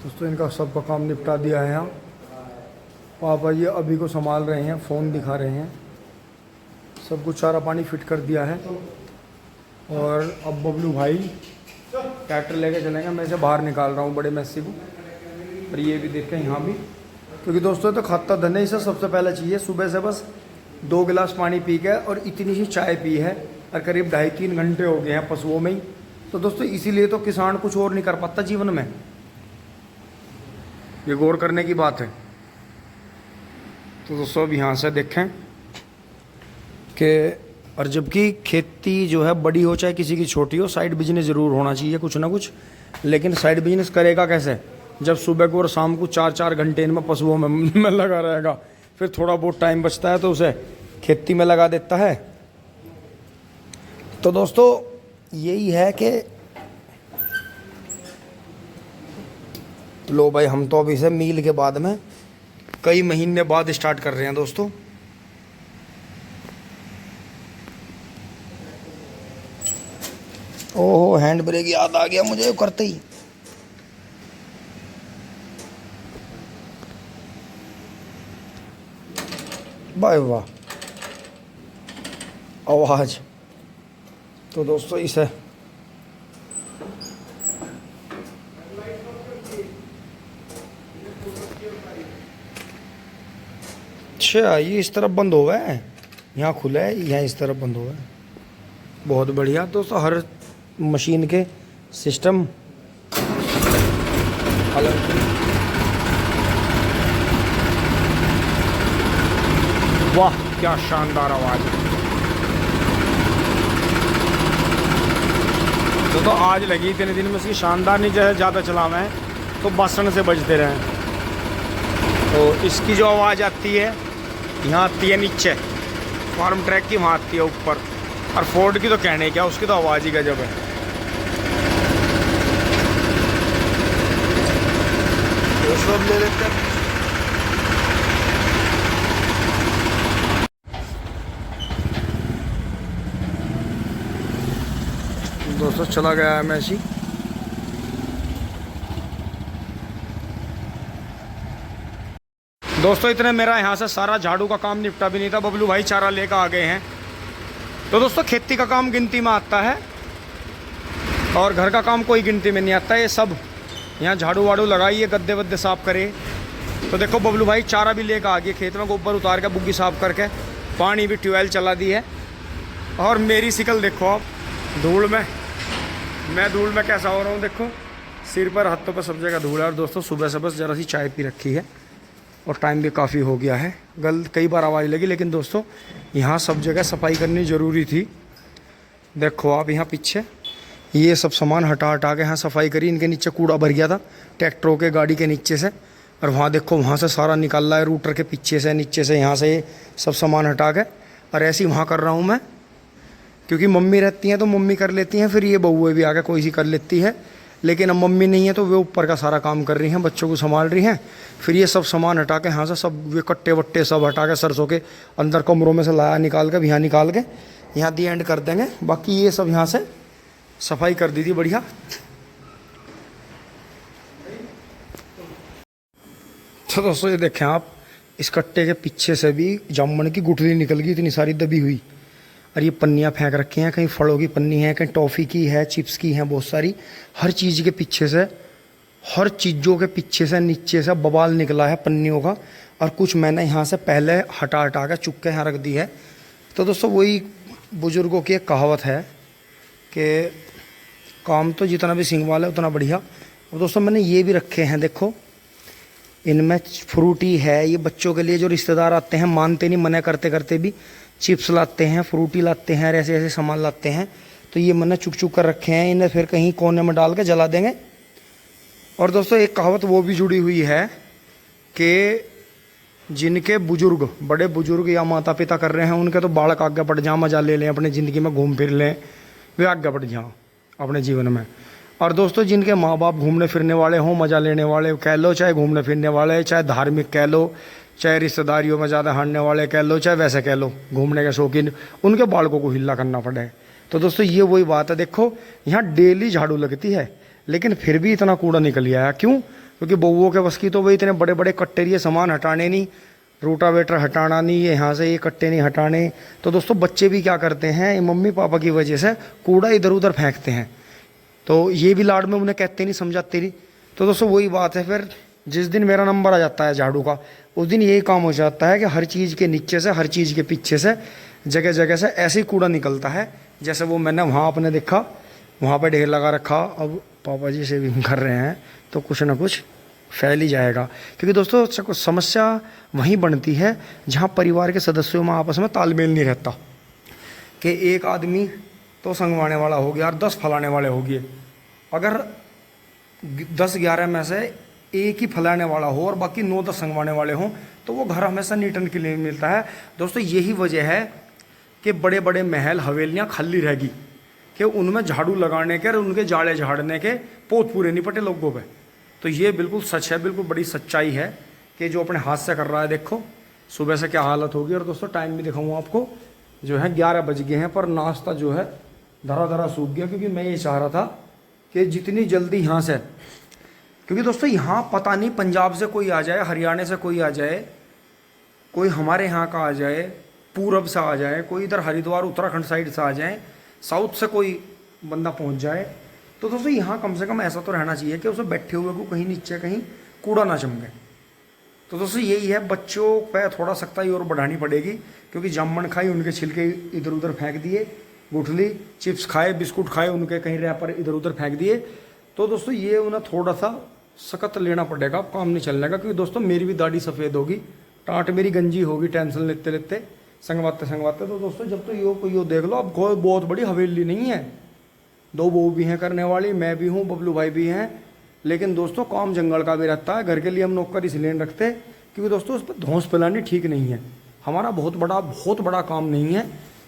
दोस्तों इनका सबका काम निपटा दिया है यहाँ। पापा जी अभी को संभाल रहे हैं, फ़ोन दिखा रहे हैं। सब कुछ चारा पानी फिट कर दिया है और अब बबलू भाई ट्रैक्टर लेके चलेंगे। मैं इसे बाहर निकाल रहा हूँ बड़े मैसी को। और ये भी देखें यहाँ भी, क्योंकि दोस्तों तो खाता धन है। इसे सबसे पहले चाहिए सुबह से बस 2 गिलास पानी पी के और इतनी सी चाय पी है और करीब 2.5-3 घंटे हो गए हैं पशुओं में ही। तो दोस्तों इसीलिए तो किसान कुछ और नहीं कर पाता जीवन में। ये गौर करने की बात है। तो दोस्तों अब यहाँ से देखें कि और जबकि खेती जो है बड़ी हो चाहे किसी की छोटी हो, साइड बिजनेस ज़रूर होना चाहिए कुछ ना कुछ। लेकिन साइड बिजनेस करेगा कैसे जब सुबह को और शाम को 4-4 घंटे इनमें पशुओं में लगा रहेगा। फिर थोड़ा बहुत टाइम बचता है तो उसे खेती में लगा देता है। तो दोस्तों यही है कि लो भाई, हम तो अभी से मील के बाद में कई महीने बाद स्टार्ट कर रहे हैं दोस्तों। ओह हैंड ब्रेक याद आ गया मुझे करते ही। वाह वाह आवाज। तो दोस्तों इसे अच्छा ये इस तरफ बंद हुआ है, यहाँ खुला है, यहाँ इस तरफ बंद हुआ है। बहुत बढ़िया दोस्तों, हर मशीन के सिस्टम अलग। वाह क्या शानदार आवाज़। तो आज लगी इतने दिन में इसकी शानदार नहीं, जैसे ज़्यादा चलाना है तो बासन से बजते रहें। तो इसकी जो आवाज़ आती है यहाँ आती है नीचे, फार्म ट्रैक की वहाँ आती है ऊपर। और फोर्ड की तो कहने क्या, उसकी तो आवाज़ ही गजब है। तो सब ले लेते हैं। दोस्तों चला गया है मैसी। दोस्तों इतने मेरा यहाँ से सारा झाड़ू का काम निपटा भी नहीं था, बबलू भाई चारा लेकर आ गए हैं। तो दोस्तों खेती का काम गिनती में आता है और घर का काम कोई गिनती में नहीं आता। ये सब यहाँ झाड़ू वाड़ू लगाइए, गद्दे वद्दे साफ़ करे। तो देखो बबलू भाई चारा भी लेकर आ गए खेत में, गोबर उतार के बुग्गी साफ़ करके, पानी भी ट्यूबवेल चला दी है। और मेरी शिकल देखो आप, धूल में, मैं धूल में कैसा हो रहा हूँ देखो, सिर पर हाथों पर सब जगह धूल है। और दोस्तों सुबह से बस ज़रा सी चाय पी रखी है और टाइम भी काफ़ी हो गया है। कई बार आवाज़ लगी, लेकिन दोस्तों यहाँ सब जगह सफाई करनी ज़रूरी थी। देखो आप यहाँ पीछे ये सब सामान हटा हटा के यहाँ सफाई करी। इनके नीचे कूड़ा भर गया था ट्रैक्टरों के गाड़ी के नीचे से। और वहाँ देखो वहाँ से सारा निकल रहा है रूटर के पीछे से, नीचे से, यहाँ से सब सामान हटा के। और ऐसे ही वहाँ कर रहा हूँ मैं, क्योंकि मम्मी रहती हैं तो मम्मी कर लेती हैं, फिर ये बहुएँ भी आके कोई सी कर लेती है। लेकिन अब मम्मी नहीं है तो वे ऊपर का सारा काम कर रही हैं, बच्चों को संभाल रही हैं। फिर ये सब सामान हटा के यहाँ से सब वे कट्टे वट्टे सब हटा के सरसों के अंदर कमरों में से लाया निकाल के, यहाँ निकाल के यहाँ दी एंड कर देंगे। बाकी ये सब यहाँ से सफाई कर दी थी बढ़िया। तो दोस्तों ये देखें आप, इस कट्टे के पीछे से भी जामुन की गुठली निकल गई, इतनी सारी दबी हुई। और ये पन्नियाँ फेंक रखी हैं, कहीं फलों की पन्नी है, कहीं टॉफ़ी की है, चिप्स की हैं, बहुत सारी। हर चीज़ के पीछे से, हर चीज़ों के पीछे से नीचे से बवाल निकला है पन्नियों का। और कुछ मैंने यहाँ से पहले हटा हटा के चुप के यहाँ रख दी है। तो दोस्तों वही बुज़ुर्गों की एक कहावत है कि काम तो जितना भी सिंह वाला है उतना बढ़िया। और दोस्तों मैंने ये भी रखे हैं, देखो इनमें फ्रूटी है। ये बच्चों के लिए जो रिश्तेदार आते हैं, मानते नहीं, मना करते करते भी चिप्स लाते हैं, फ्रूटी लाते हैं, ऐसे ऐसे सामान लाते हैं। तो ये मैंने चुक चुक कर रखे हैं, इन्हें फिर कहीं कोने में डाल के जला देंगे। और दोस्तों एक कहावत वो भी जुड़ी हुई है कि जिनके बुजुर्ग, बड़े बुजुर्ग या माता पिता कर रहे हैं, उनके तो बालक आगे बढ़ जाओ, मज़ा ले लें अपनी ज़िंदगी में, घूम फिर लें, वे आगे बढ़ जाओ अपने जीवन में। और दोस्तों जिनके माँ बाप घूमने फिरने वाले हों, मज़ा लेने वाले कह लो, चाहे घूमने फिरने वाले, चाहे धार्मिक कह लो, चाहे रिश्तेदारियों में ज़्यादा हारने वाले कह लो, चाहे वैसे कह लो घूमने के शौकीन, उनके बालकों को हिला करना पड़े। तो दोस्तों ये वही बात है। देखो यहाँ डेली झाड़ू लगती है, लेकिन फिर भी इतना कूड़ा निकल गया है। क्यों? क्योंकि बउओं के बस की तो वही इतने बड़े बड़े कट्टे ये सामान हटाने नहीं, रोटावेटर हटाना नहीं, ये यहाँ से ये कट्टे नहीं हटाने। तो दोस्तों बच्चे भी क्या करते हैं, मम्मी पापा की वजह से कूड़ा इधर उधर फेंकते हैं, तो ये भी लाड में उन्हें कहते नहीं, समझाते नहीं। तो दोस्तों वही बात है, फिर जिस दिन मेरा नंबर आ जाता है झाड़ू का, उस दिन यही काम हो जाता है कि हर चीज़ के नीचे से, हर चीज़ के पीछे से, जगह जगह से ऐसे ही कूड़ा निकलता है। जैसे वो मैंने वहाँ आपने देखा, वहाँ पे ढेर लगा रखा, अब पापा जी शेविंग कर रहे हैं तो कुछ ना कुछ फैल ही जाएगा। क्योंकि दोस्तों समस्या वहीं बनती है जहाँ परिवार के सदस्यों में आपस में तालमेल नहीं रहता, कि एक आदमी तो संगवाने वाला हो गया और 10 फलाने वाले हो गए। अगर 10-11 में से एक ही फलाने वाला हो और बाकी 9-10 संगवाने वाले हों, तो वो घर हमेशा नीट एंड क्लीन मिलता है। दोस्तों यही वजह है कि बड़े बड़े महल हवेलियाँ खाली रहेगी, कि उनमें झाड़ू लगाने के और उनके जाड़े झाड़ने के पोत पूरे नहीं पटे लोगों पे। तो ये बिल्कुल सच है, बिल्कुल बड़ी सच्चाई है कि जो अपने हाथ से कर रहा है। देखो सुबह से क्या हालत होगी। और दोस्तों टाइम भी दिखाऊँ आपको, जो है 11 बज गए हैं, पर नाश्ता जो है धरा धरा सूख गया। क्योंकि मैं ये चाह रहा था कि जितनी जल्दी यहाँ से, क्योंकि दोस्तों यहाँ पता नहीं पंजाब से कोई आ जाए, हरियाणा से कोई आ जाए, कोई हमारे यहाँ का आ जाए, पूरब से आ जाए, कोई इधर हरिद्वार उत्तराखंड साइड से आ जाए, साउथ से कोई बंदा पहुँच जाए, तो दोस्तों यहाँ कम से कम ऐसा तो रहना चाहिए कि उसे बैठे हुए को कहीं नीचे कहीं कूड़ा ना चमके। तो दोस्तों यही है, बच्चों पे थोड़ा सख्ताई और बढ़ानी पड़ेगी। क्योंकि जामुन खाई, उनके छिलके इधर उधर फेंक दिए, गुठली चिप्स खाए, बिस्कुट खाए, उनके कहीं रैपर इधर उधर फेंक दिए। तो दोस्तों ये उन्हें थोड़ा सा सख्त लेना पड़ेगा, अब काम नहीं चलने का। क्योंकि दोस्तों मेरी भी दाढ़ी सफ़ेद होगी, टाट मेरी गंजी होगी, टेंशन लेते लेते संगवाते संगवाते। तो दोस्तों जब तो यो देख लो, अब कोई बहुत बड़ी हवेली नहीं है, 2 बहू भी हैं करने वाली, मैं भी हूँ, बबलू भाई भी हैं। लेकिन दोस्तों काम जंगल का भी रहता है। घर के लिए हम नौकर इसलिए नहीं रखते क्योंकि दोस्तों उस पर धौंस फैलानी ठीक नहीं है। हमारा बहुत बड़ा काम नहीं है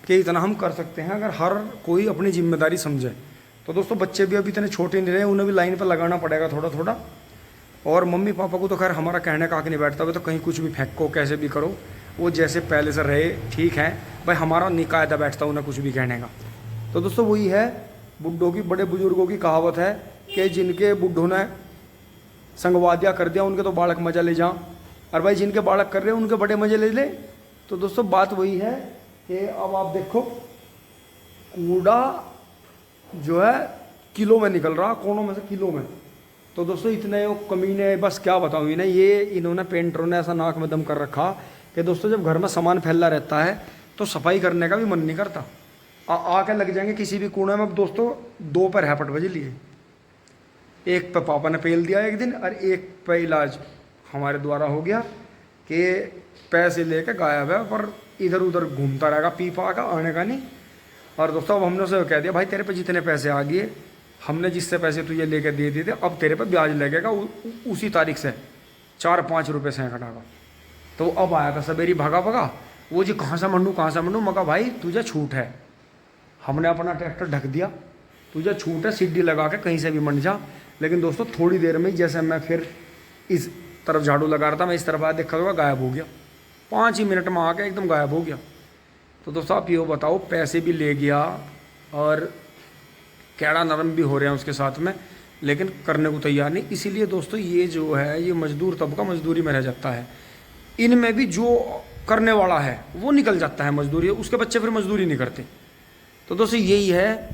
कि इतना हम कर सकते हैं, अगर हर कोई अपनी जिम्मेदारी समझे। तो दोस्तों बच्चे भी अभी इतने छोटे नहीं रहे, उन्हें भी लाइन पर लगाना पड़ेगा थोड़ा थोड़ा। और मम्मी पापा को तो खैर हमारा कहने का आगे नहीं बैठता, वे तो कहीं कुछ भी फेंको, कैसे भी करो, वो जैसे पहले से रहे ठीक है भाई, हमारा नहीं कायदा बैठता उन्हें कुछ भी कहने का। तो दोस्तों वही है, बुड्ढों की, बड़े बुजुर्गों की कहावत है कि जिनके बुड्ढों ने संगवादिया कर दिया उनके तो बालक मजा ले जाओ, और भाई जिनके बालक कर रहे हैं उनके बड़े मजे ले ले। तो दोस्तों बात वही है कि अब आप देखो कूड़ा जो है किलो में निकल रहा, कोनों में से किलो में। तो दोस्तों इतने कमीने, बस क्या बताऊँ इन्हें, ये इन्होंने पेंटरों ने ऐसा नाक में दम कर रखा कि दोस्तों जब घर में सामान फैला रहता है तो सफाई करने का भी मन नहीं करता। आके लग जाएंगे किसी भी कूड़े में। अब दोस्तों 2 पर हैपट बजे लिए, एक पे पापा ने पेल दिया एक दिन, और एक पे इलाज हमारे द्वारा हो गया कि पैसे लेके गायब है, पर इधर उधर घूमता रहेगा, पीपा का आने का नहीं। और दोस्तों अब हमने उसे कह दिया भाई तेरे पे जितने पैसे आ गए, हमने जिससे पैसे तुझे लेके दे दिए थे, अब तेरे पे ब्याज लगेगा उसी तारीख से 4-5 रुपये सैकड़ा का। तो अब आया था सवेरी भागा भागा, वो जी कहाँ से मंडू, मगा भाई तुझे छूट है, हमने अपना ट्रैक्टर ढक दिया, तुझे छूट है, सीढ़ी लगा के कहीं से भी मंड जा। लेकिन दोस्तों थोड़ी देर में जैसे मैं फिर इस तरफ झाड़ू लगा रहा था, मैं इस तरफ आया, देखा होगा गायब हो गया, 5 ही मिनट में आके एकदम गायब हो गया। तो दोस्तों आप ये बताओ, पैसे भी ले गया और कैड़ा नरम भी हो रहे हैं उसके साथ में, लेकिन करने को तैयार नहीं। इसीलिए दोस्तों ये जो है, ये मजदूर तबका मजदूरी में रह जाता है। इनमें भी जो करने वाला है वो निकल जाता है मजदूरी, उसके बच्चे फिर मजदूरी नहीं करते। तो दोस्तों यही है,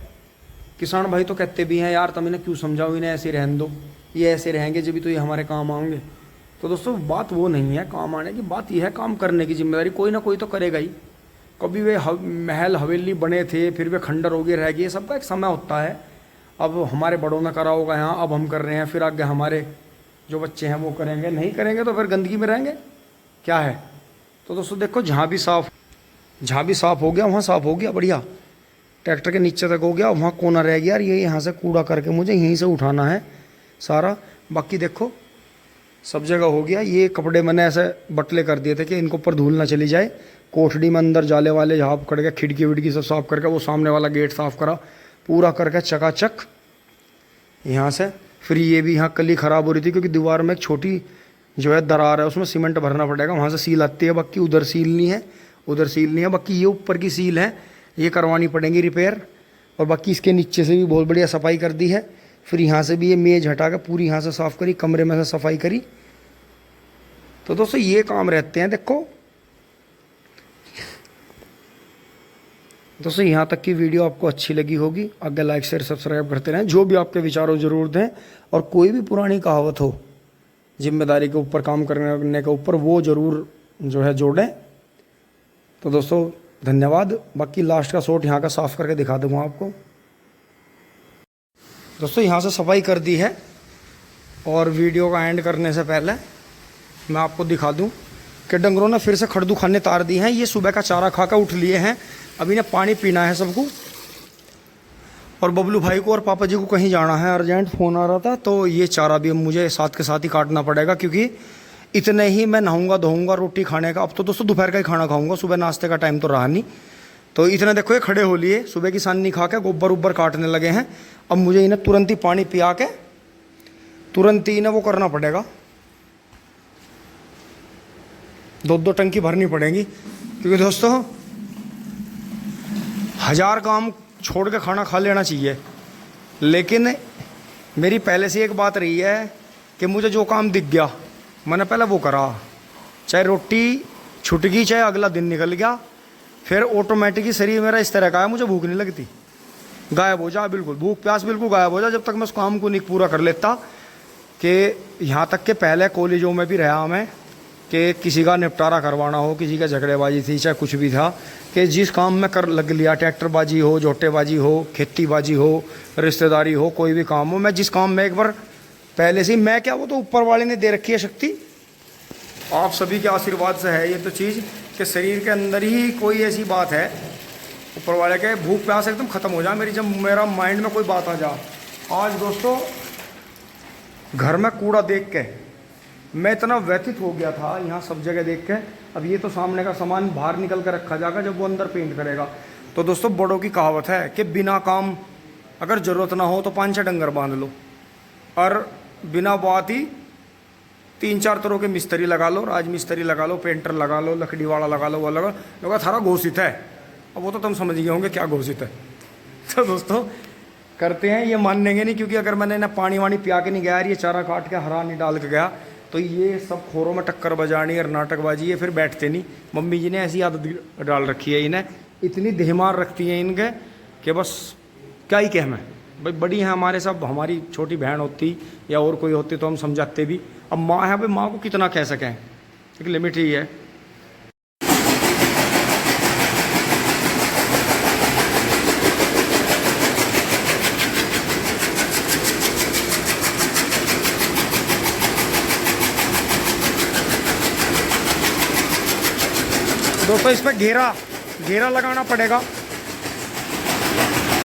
किसान भाई तो कहते भी हैं यार तुम इन्हें क्यों समझाओ, इन्हें ऐसे रहने दो, ये ऐसे रहेंगे जब भी तो ये हमारे काम आएंगे। तो दोस्तों बात वो नहीं है काम आने की, बात यह है काम करने की जिम्मेदारी कोई ना कोई तो करेगा ही। कभी वे महल हवेली बने थे, फिर वे खंडर हो गए रह गए, सबका एक समय होता है। अब हमारे बड़ों ने करा होगा यहाँ, अब हम कर रहे हैं, फिर आगे हमारे जो बच्चे हैं वो करेंगे, नहीं करेंगे तो फिर गंदगी में रहेंगे, क्या है। तो दोस्तों देखो जहाँ भी साफ़ हो गया वहाँ साफ़ हो गया, बढ़िया ट्रैक्टर के नीचे तक हो गया, वहाँ कोना रह गया यार, ये यहाँ से कूड़ा करके मुझे यहीं से उठाना है सारा। बाकी देखो सब जगह हो गया। ये कपड़े मैंने ऐसे बटले कर दिए थे कि इनको ऊपर धूल ना चली जाए। कोठड़ी में अंदर जाले वाले झाप करके, खिड़की विड़की सब साफ़ करके, वो सामने वाला गेट साफ़ करा पूरा करके चकाचक यहाँ से। फिर ये भी यहाँ कली ख़राब हो रही थी क्योंकि दीवार में एक छोटी जो है दरार है, उसमें सीमेंट भरना पड़ेगा, वहाँ से सील आती है, बाकी उधर सील नहीं है, उधर सील नहीं है। बाकी ये ऊपर की सील है, ये करवानी पड़ेंगी रिपेयर। और बाकी इसके नीचे से भी बहुत बढ़िया सफाई कर दी है फिर यहाँ से भी ये मेज हटा के पूरी यहाँ से साफ़ करी, कमरे में से सफाई करी। तो दोस्तों ये काम रहते हैं। देखो दोस्तों, यहाँ तक की वीडियो आपको अच्छी लगी होगी। आगे लाइक शेयर सब्सक्राइब करते रहें। जो भी आपके विचार हो जरूर दें, और कोई भी पुरानी कहावत हो जिम्मेदारी के ऊपर, काम करने के ऊपर, वो ज़रूर जो है जोड़ें। तो दोस्तों धन्यवाद। बाकी लास्ट का शॉट यहाँ का साफ़ करके दिखा दूँगा आपको। दोस्तों यहाँ से सफाई कर दी है, और वीडियो का एंड करने से पहले मैं आपको दिखा दूँ कि डंगरों ने फिर से खड़दू खाने तार दी हैं। ये सुबह का चारा खा कर उठ लिए हैं। अभी ने पानी पीना है सबको, और बबलू भाई को और पापा जी को कहीं जाना है, अर्जेंट फ़ोन आ रहा था। तो ये चारा भी मुझे साथ के साथ ही काटना पड़ेगा, क्योंकि इतने ही मैं नहाऊंगा धोऊंगा रोटी खाने का। अब तो दोस्तों दोपहर का ही खाना खाऊंगा, सुबह नाश्ते का टाइम तो रहा नहीं। तो इतने देखो ये खड़े हो लिए, सुबह की सानी खा के गोबर उब्बर काटने लगे हैं। अब मुझे इन्हें तुरंत ही पानी पिया के तुरंत ही इन्हें वो करना पड़ेगा, 2-2 टंकी भरनी पड़ेगी। क्योंकि दोस्तों 1000 काम छोड़ के खाना खा लेना चाहिए, लेकिन मेरी पहले से एक बात रही है कि मुझे जो काम दिख गया मैंने पहले वो करा। चाहे रोटी छूट गई, चाहे अगला दिन निकल गया, फिर ऑटोमेटिकली शरीर मेरा इस तरह का है, मुझे भूख नहीं लगती, गायब हो जा बिल्कुल, भूख प्यास बिल्कुल गायब हो जा, जब तक मैं उस काम को नहीं पूरा कर लेता। कि यहाँ तक के पहले कॉलेजों में भी रहा मैं, कि किसी का निपटारा करवाना हो, किसी का झगड़ेबाजी थी, चाहे कुछ भी था, कि जिस काम में कर लग लिया, ट्रैक्टरबाजी हो, जोटेबाजी हो, खेतीबाजी हो, रिश्तेदारी हो, कोई भी काम हो, मैं जिस काम में एक बार पहले से ही, मैं क्या, वो तो ऊपर वाले ने दे रखी है शक्ति, आप सभी के आशीर्वाद से है ये तो चीज़, कि शरीर के अंदर ही कोई ऐसी बात है ऊपर वाले के, भूख प्यास एकदम ख़त्म हो जाए मेरी, जब मेरा माइंड में कोई बात आ जा। आज दोस्तों घर में कूड़ा देख के मैं इतना व्यथित हो गया था, यहाँ सब जगह देख के। अब ये तो सामने का सामान बाहर निकल कर रखा जाएगा जब वो अंदर पेंट करेगा। तो दोस्तों बड़ों की कहावत है कि बिना काम अगर ज़रूरत ना हो तो 5-6 डंगर बांध लो, और बिना बात ही 3-4 तरह के मिस्त्री लगा लो, राज मिस्त्री लगा लो, पेंटर लगा लो, लकड़ी वाला लगा लो, वो लगा लो, थारा घोषित है। अब वो तो तुम समझ गए होंगे क्या घोषित है। तो दोस्तों करते हैं, ये मानेंगे नहीं, क्योंकि अगर मैंने ना पानी वानी पिया के नहीं गया, ये चारा काट के हरा नहीं डाल के गया, तो ये सब खोरों में टक्कर बजानी और नाटकबाजी है, फिर बैठते नहीं। मम्मी जी ने ऐसी आदत डाल रखी है, इन्हें इतनी देहमार रखती है इनके कि बस क्या ही कह मैं। भाई बड़ी हैं हमारे सब, हमारी छोटी बहन होती या और कोई होती तो हम समझाते भी। अब माँ है, भाई माँ को कितना कह सकें, एक लिमिट ही है। दोस्तों इस पर घेरा लगाना पड़ेगा।